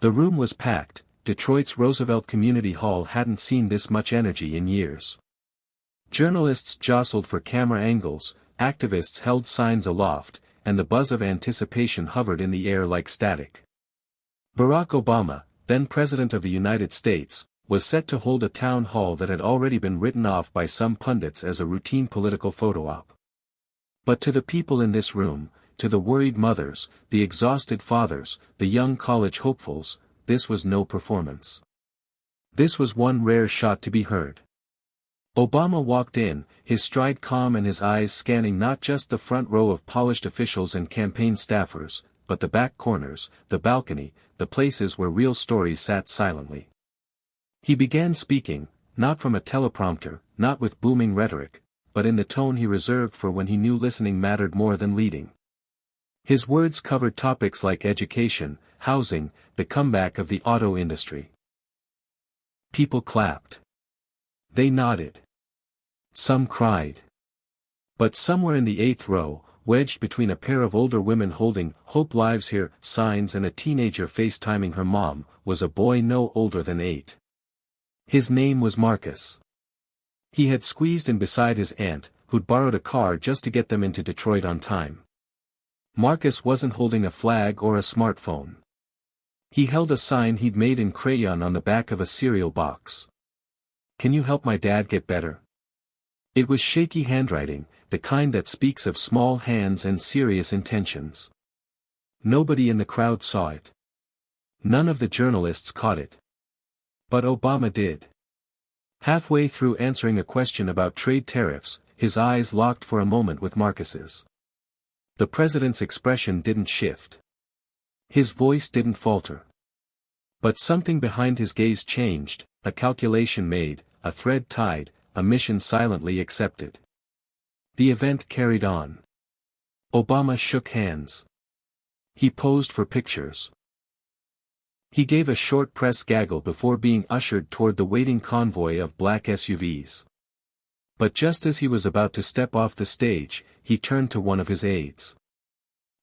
The room was packed. Detroit's Roosevelt Community Hall hadn't seen this much energy in years. Journalists jostled for camera angles, activists held signs aloft, and the buzz of anticipation hovered in the air like static. Barack Obama, then President of the United States, was set to hold a town hall that had already been written off by some pundits as a routine political photo-op. But to the people in this room, to the worried mothers, the exhausted fathers, the young college hopefuls, this was no performance. This was one rare shot to be heard. Obama walked in, his stride calm and his eyes scanning not just the front row of polished officials and campaign staffers, but the back corners, the balcony, the places where real stories sat silently. He began speaking, not from a teleprompter, not with booming rhetoric, but in the tone he reserved for when he knew listening mattered more than leading. His words covered topics like education, housing, the comeback of the auto industry. People clapped. They nodded. Some cried. But somewhere in the eighth row, wedged between a pair of older women holding "Hope Lives Here" signs and a teenager FaceTiming her mom, was a boy no older than 8. His name was Marcus. He had squeezed in beside his aunt, who'd borrowed a car just to get them into Detroit on time. Marcus wasn't holding a flag or a smartphone. He held a sign he'd made in crayon on the back of a cereal box. "Can you help my dad get better?" It was shaky handwriting, the kind that speaks of small hands and serious intentions. Nobody in the crowd saw it. None of the journalists caught it. But Obama did. Halfway through answering a question about trade tariffs, his eyes locked for a moment with Marcus's. The president's expression didn't shift. His voice didn't falter. But something behind his gaze changed, a calculation made, a thread tied, a mission silently accepted. The event carried on. Obama shook hands. He posed for pictures. He gave a short press gaggle before being ushered toward the waiting convoy of black SUVs. But just as he was about to step off the stage, he turned to one of his aides.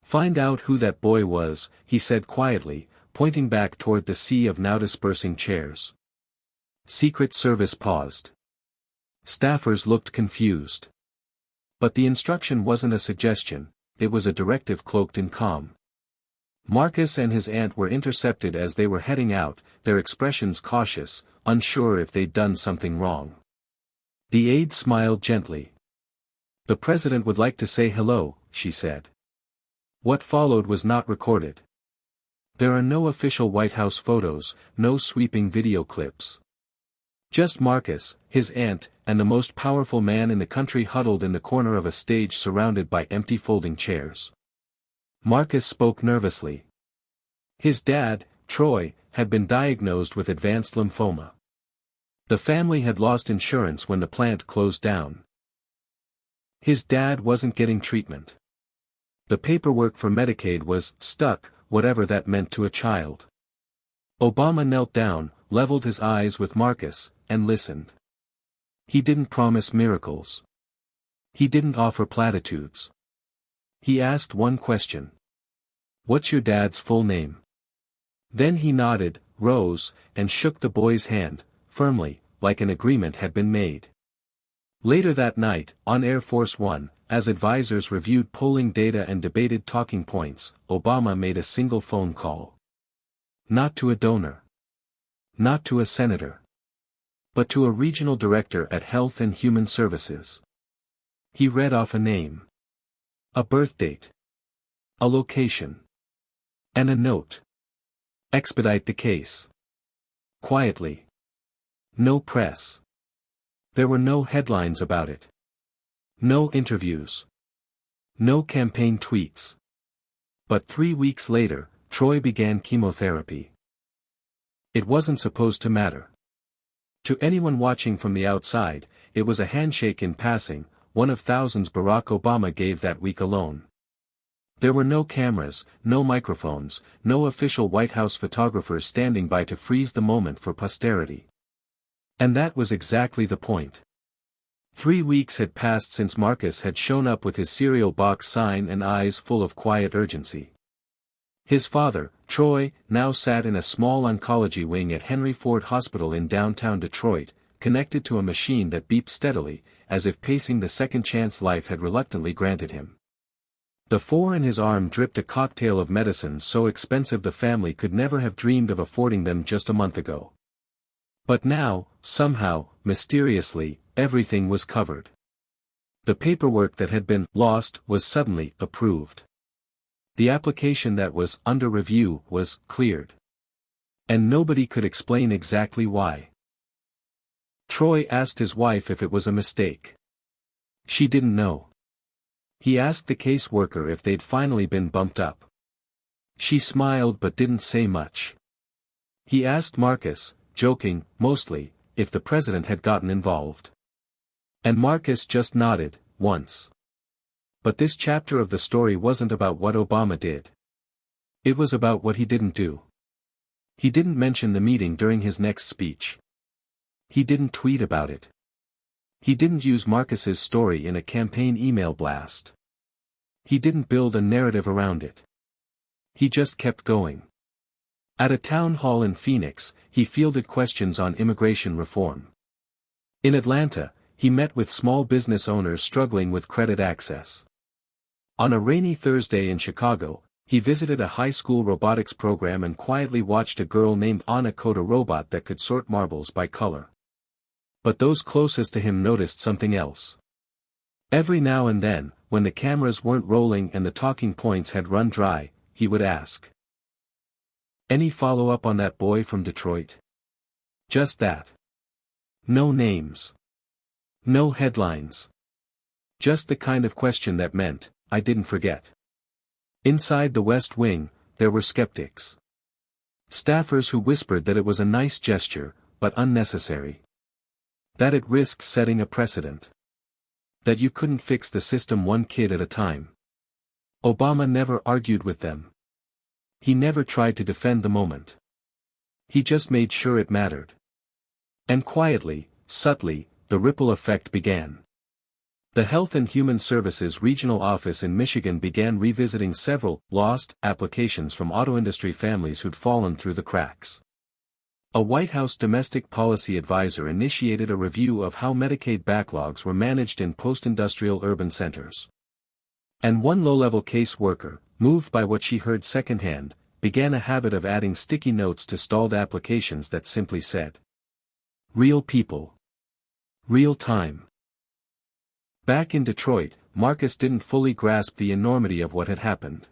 "Find out who that boy was," he said quietly, pointing back toward the sea of now dispersing chairs. Secret Service paused. Staffers looked confused. But the instruction wasn't a suggestion, it was a directive cloaked in calm. Marcus and his aunt were intercepted as they were heading out, their expressions cautious, unsure if they'd done something wrong. The aide smiled gently. "The president would like to say hello," she said. What followed was not recorded. There are no official White House photos, no sweeping video clips. Just Marcus, his aunt, and the most powerful man in the country huddled in the corner of a stage surrounded by empty folding chairs. Marcus spoke nervously. His dad, Troy, had been diagnosed with advanced lymphoma. The family had lost insurance when the plant closed down. His dad wasn't getting treatment. The paperwork for Medicaid was stuck, whatever that meant to a child. Obama knelt down, leveled his eyes with Marcus, and listened. He didn't promise miracles. He didn't offer platitudes. He asked one question. "What's your dad's full name?" Then he nodded, rose, and shook the boy's hand, firmly, like an agreement had been made. Later that night, on Air Force One, as advisors reviewed polling data and debated talking points, Obama made a single phone call. Not to a donor. Not to a senator. But to a regional director at Health and Human Services. He read off a name. A birth date. A location. And a note. Expedite the case. Quietly. No press. There were no headlines about it. No interviews. No campaign tweets. But 3 weeks later, Troy began chemotherapy. It wasn't supposed to matter. To anyone watching from the outside, it was a handshake in passing, one of thousands Barack Obama gave that week alone. There were no cameras, no microphones, no official White House photographers standing by to freeze the moment for posterity. And that was exactly the point. 3 weeks had passed since Marcus had shown up with his cereal box sign and eyes full of quiet urgency. His father, Troy now sat in a small oncology wing at Henry Ford Hospital in downtown Detroit, connected to a machine that beeped steadily, as if pacing the second chance life had reluctantly granted him. The four in his arm dripped a cocktail of medicines so expensive the family could never have dreamed of affording them just a month ago. But now, somehow, mysteriously, everything was covered. The paperwork that had been lost was suddenly approved. The application that was under review was cleared. And nobody could explain exactly why. Troy asked his wife if it was a mistake. She didn't know. He asked the caseworker if they'd finally been bumped up. She smiled but didn't say much. He asked Marcus, joking, mostly, if the president had gotten involved. And Marcus just nodded, once. But this chapter of the story wasn't about what Obama did. It was about what he didn't do. He didn't mention the meeting during his next speech. He didn't tweet about it. He didn't use Marcus's story in a campaign email blast. He didn't build a narrative around it. He just kept going. At a town hall in Phoenix, he fielded questions on immigration reform. In Atlanta, he met with small business owners struggling with credit access. On a rainy Thursday in Chicago, he visited a high school robotics program and quietly watched a girl named Anna code a robot that could sort marbles by color. But those closest to him noticed something else. Every now and then, when the cameras weren't rolling and the talking points had run dry, he would ask, "Any follow-up on that boy from Detroit?" Just that. No names. No headlines. Just the kind of question that meant, "I didn't forget." Inside the West Wing, there were skeptics. Staffers who whispered that it was a nice gesture, but unnecessary. That it risked setting a precedent. That you couldn't fix the system one kid at a time. Obama never argued with them. He never tried to defend the moment. He just made sure it mattered. And quietly, subtly, the ripple effect began. The Health and Human Services Regional Office in Michigan began revisiting several lost applications from auto industry families who'd fallen through the cracks. A White House domestic policy advisor initiated a review of how Medicaid backlogs were managed in post-industrial urban centers. And one low-level case worker, moved by what she heard secondhand, began a habit of adding sticky notes to stalled applications that simply said, "Real people. Real time." Back in Detroit, Marcus didn't fully grasp the enormity of what had happened.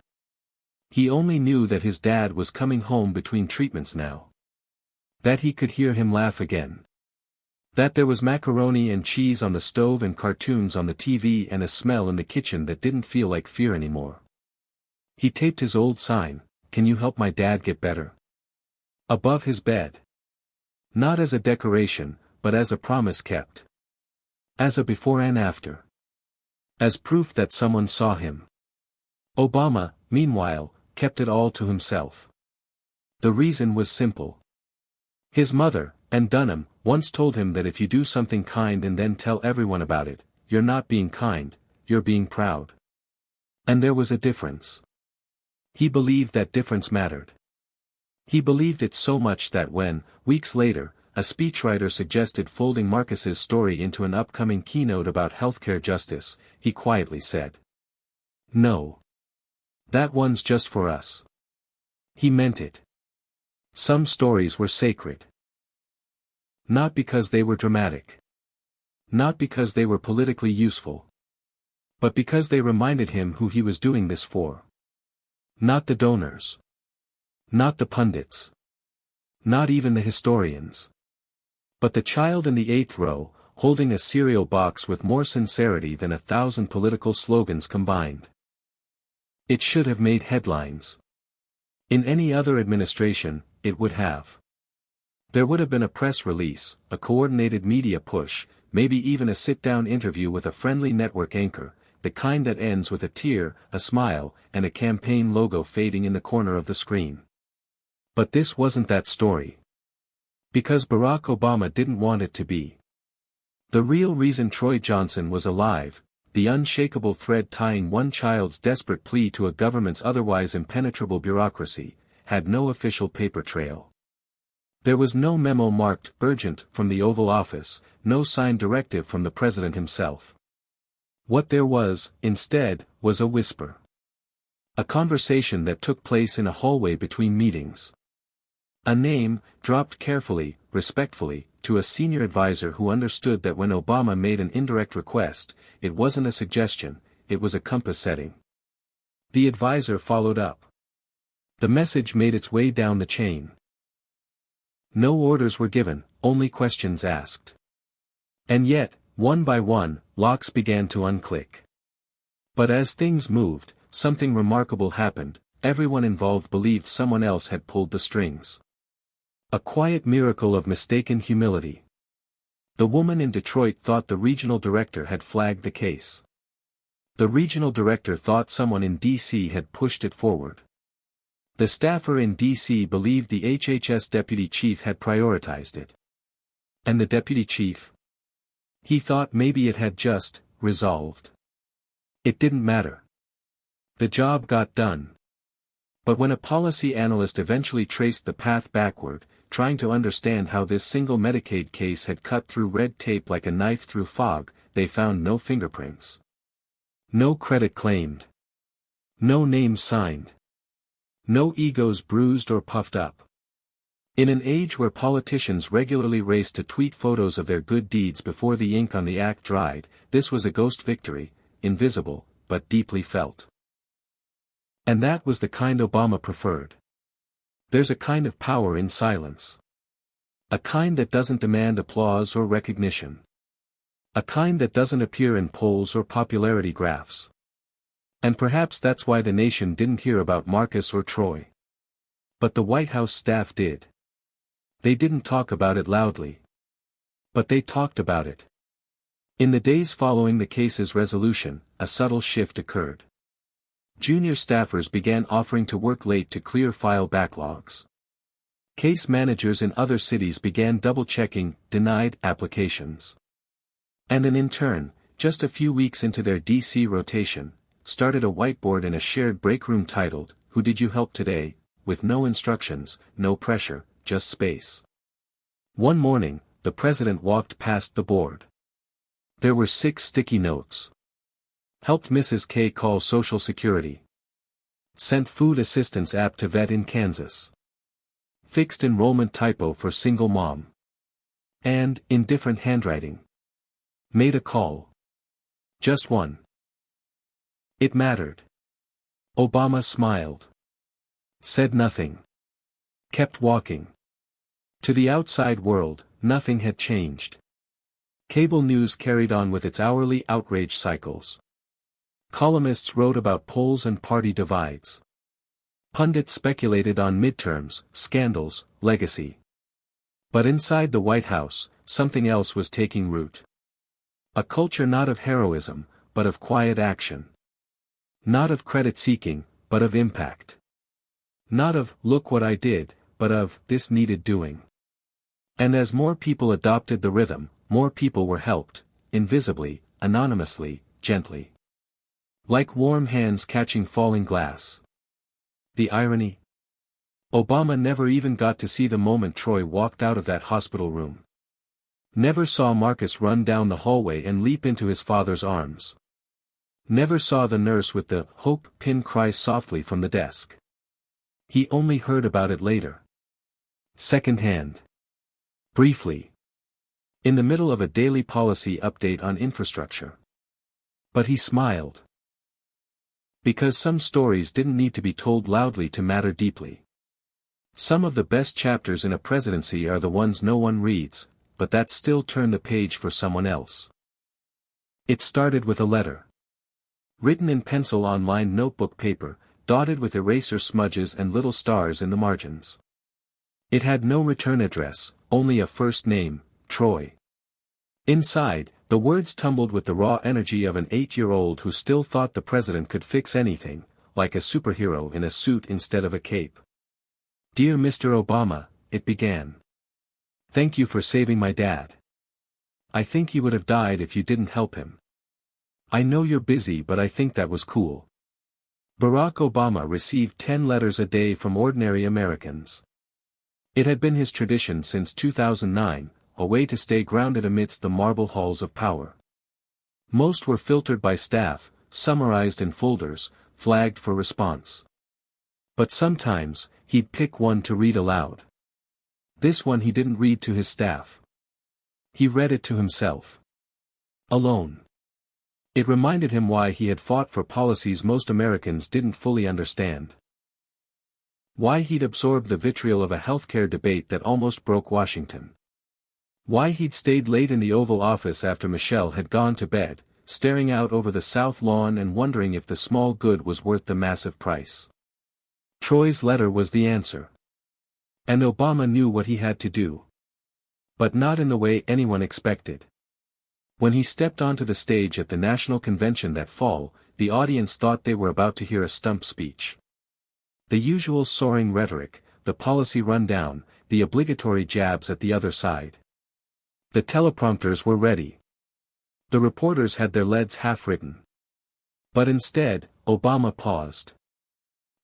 He only knew that his dad was coming home between treatments now. That he could hear him laugh again. That there was macaroni and cheese on the stove and cartoons on the TV and a smell in the kitchen that didn't feel like fear anymore. He taped his old sign, "Can you help my dad get better?" above his bed. Not as a decoration, but as a promise kept. As a before and after. As proof that someone saw him. Obama, meanwhile, kept it all to himself. The reason was simple. His mother, Ann Dunham, once told him that if you do something kind and then tell everyone about it, you're not being kind, you're being proud. And there was a difference. He believed that difference mattered. He believed it so much that when, weeks later, a speechwriter suggested folding Marcus's story into an upcoming keynote about healthcare justice, he quietly said, "No. That one's just for us." He meant it. Some stories were sacred. Not because they were dramatic. Not because they were politically useful. But because they reminded him who he was doing this for. Not the donors. Not the pundits. Not even the historians. But the child in the 8th row, holding a cereal box with more sincerity than 1,000 political slogans combined. It should have made headlines. In any other administration, it would have. There would have been a press release, a coordinated media push, maybe even a sit-down interview with a friendly network anchor, the kind that ends with a tear, a smile, and a campaign logo fading in the corner of the screen. But this wasn't that story. Because Barack Obama didn't want it to be. The real reason Troy Johnson was alive, the unshakable thread tying one child's desperate plea to a government's otherwise impenetrable bureaucracy, had no official paper trail. There was no memo marked urgent from the Oval Office, no signed directive from the president himself. What there was, instead, was a whisper. A conversation that took place in a hallway between meetings. A name, dropped carefully, respectfully, to a senior advisor who understood that when Obama made an indirect request, it wasn't a suggestion, it was a compass setting. The advisor followed up. The message made its way down the chain. No orders were given, only questions asked. And yet, one by one, locks began to unclick. But as things moved, something remarkable happened. Everyone involved believed someone else had pulled the strings. A quiet miracle of mistaken humility. The woman in Detroit thought the regional director had flagged the case. The regional director thought someone in D.C. had pushed it forward. The staffer in D.C. believed the HHS deputy chief had prioritized it. And the deputy chief? He thought maybe it had just resolved. It didn't matter. The job got done. But when a policy analyst eventually traced the path backward, trying to understand how this single Medicaid case had cut through red tape like a knife through fog, they found no fingerprints. No credit claimed. No names signed. No egos bruised or puffed up. In an age where politicians regularly race to tweet photos of their good deeds before the ink on the act dried, this was a ghost victory, invisible, but deeply felt. And that was the kind Obama preferred. There's a kind of power in silence. A kind that doesn't demand applause or recognition. A kind that doesn't appear in polls or popularity graphs. And perhaps that's why the nation didn't hear about Marcus or Troy. But the White House staff did. They didn't talk about it loudly. But they talked about it. In the days following the case's resolution, a subtle shift occurred. Junior staffers began offering to work late to clear file backlogs. Case managers in other cities began double-checking denied applications. And an intern, just a few weeks into their DC rotation, started a whiteboard in a shared break room titled, "Who Did You Help Today?" with no instructions, no pressure, just space. One morning, the president walked past the board. There were 6 sticky notes. Helped Mrs. K call Social Security. Sent food assistance app to vet in Kansas. Fixed enrollment typo for single mom. And, in different handwriting. Made a call. Just one. It mattered. Obama smiled. Said nothing. Kept walking. To the outside world, nothing had changed. Cable news carried on with its hourly outrage cycles. Columnists wrote about polls and party divides. Pundits speculated on midterms, scandals, legacy. But inside the White House, something else was taking root. A culture not of heroism, but of quiet action. Not of credit-seeking, but of impact. Not of, look what I did, but of, this needed doing. And as more people adopted the rhythm, more people were helped, invisibly, anonymously, gently. Like warm hands catching falling glass. The irony? Obama never even got to see the moment Troy walked out of that hospital room. Never saw Marcus run down the hallway and leap into his father's arms. Never saw the nurse with the hope pin cry softly from the desk. He only heard about it later. Secondhand. Briefly. In the middle of a daily policy update on infrastructure. But he smiled. Because some stories didn't need to be told loudly to matter deeply. Some of the best chapters in a presidency are the ones no one reads, but that still turn the page for someone else. It started with a letter. Written in pencil on lined notebook paper, dotted with eraser smudges and little stars in the margins. It had no return address, only a first name, Troy. Inside, the words tumbled with the raw energy of an 8-year-old who still thought the president could fix anything, like a superhero in a suit instead of a cape. Dear Mr. Obama, it began. Thank you for saving my dad. I think he would have died if you didn't help him. I know you're busy, but I think that was cool. Barack Obama received 10 letters a day from ordinary Americans. It had been his tradition since 2009, a way to stay grounded amidst the marble halls of power. Most were filtered by staff, summarized in folders, flagged for response. But sometimes, he'd pick one to read aloud. This one he didn't read to his staff. He read it to himself. Alone. It reminded him why he had fought for policies most Americans didn't fully understand. Why he'd absorbed the vitriol of a healthcare debate that almost broke Washington. Why he'd stayed late in the Oval Office after Michelle had gone to bed, staring out over the South Lawn and wondering if the small good was worth the massive price. Troy's letter was the answer. And Obama knew what he had to do. But not in the way anyone expected. When he stepped onto the stage at the National Convention that fall, the audience thought they were about to hear a stump speech. The usual soaring rhetoric, the policy rundown, the obligatory jabs at the other side. The teleprompters were ready. The reporters had their leads half-written. But instead, Obama paused.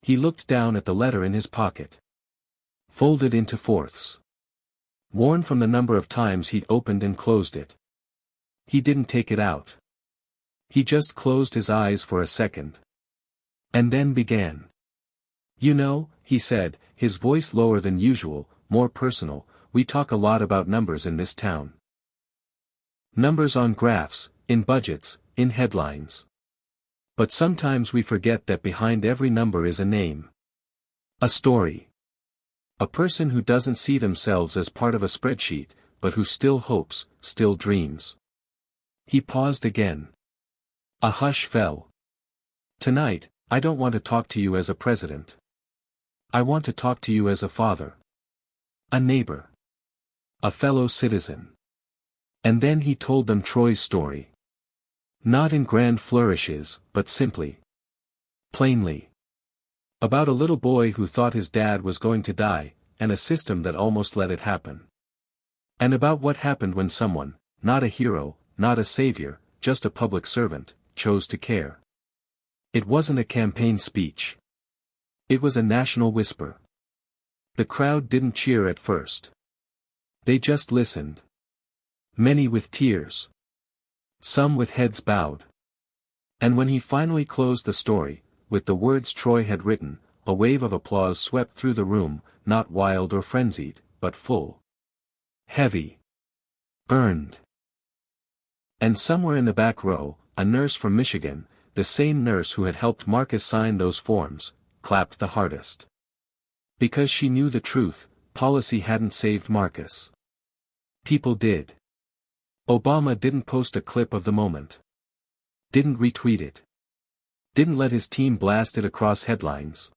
He looked down at the letter in his pocket. Folded into fourths. Worn from the number of times he'd opened and closed it. He didn't take it out. He just closed his eyes for a second. And then began. You know, he said, his voice lower than usual, more personal, we talk a lot about numbers in this town. Numbers on graphs, in budgets, in headlines. But sometimes we forget that behind every number is a name. A story. A person who doesn't see themselves as part of a spreadsheet, but who still hopes, still dreams. He paused again. A hush fell. Tonight, I don't want to talk to you as a president. I want to talk to you as a father. A neighbor. A fellow citizen. And then he told them Troy's story. Not in grand flourishes, but simply. Plainly. About a little boy who thought his dad was going to die, and a system that almost let it happen. And about what happened when someone, not a hero, not a savior, just a public servant, chose to care. It wasn't a campaign speech. It was a national whisper. The crowd didn't cheer at first. They just listened. Many with tears. Some with heads bowed. And when he finally closed the story, with the words Troy had written, a wave of applause swept through the room, not wild or frenzied, but full. Heavy. Earned. And somewhere in the back row, a nurse from Michigan, the same nurse who had helped Marcus sign those forms, clapped the hardest. Because she knew the truth, policy hadn't saved Marcus. People did. Obama didn't post a clip of the moment. Didn't retweet it. Didn't let his team blast it across headlines.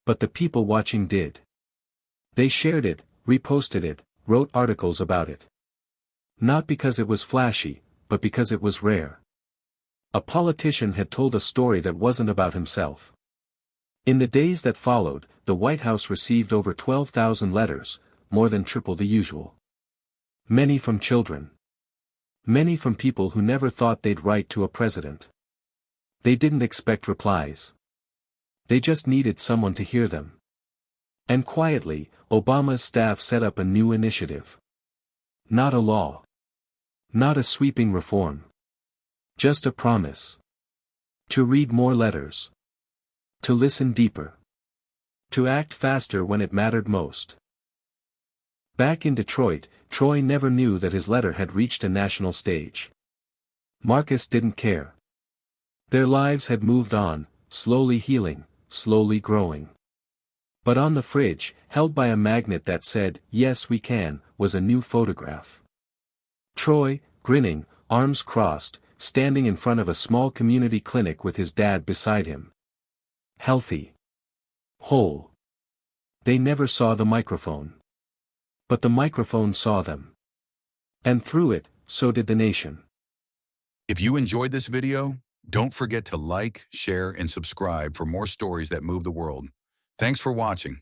But the people watching did. They shared it, reposted it, wrote articles about it. Not because it was flashy, but because it was rare. A politician had told a story that wasn't about himself. In the days that followed, the White House received over 12,000 letters, more than triple the usual. Many from children. Many from people who never thought they'd write to a president. They didn't expect replies. They just needed someone to hear them. And quietly, Obama's staff set up a new initiative. Not a law. Not a sweeping reform. Just a promise. To read more letters. To listen deeper. To act faster when it mattered most. Back in Detroit, Troy never knew that his letter had reached a national stage. Marcus didn't care. Their lives had moved on, slowly healing, slowly growing. But on the fridge, held by a magnet that said, "Yes we can," was a new photograph. Troy, grinning, arms crossed, standing in front of a small community clinic with his dad beside him. Healthy. Whole. They never saw the microphone. But the microphone saw them. And through it, so did the nation. If you enjoyed this video, don't forget to like, share, and subscribe for more stories that move the world. Thanks for watching.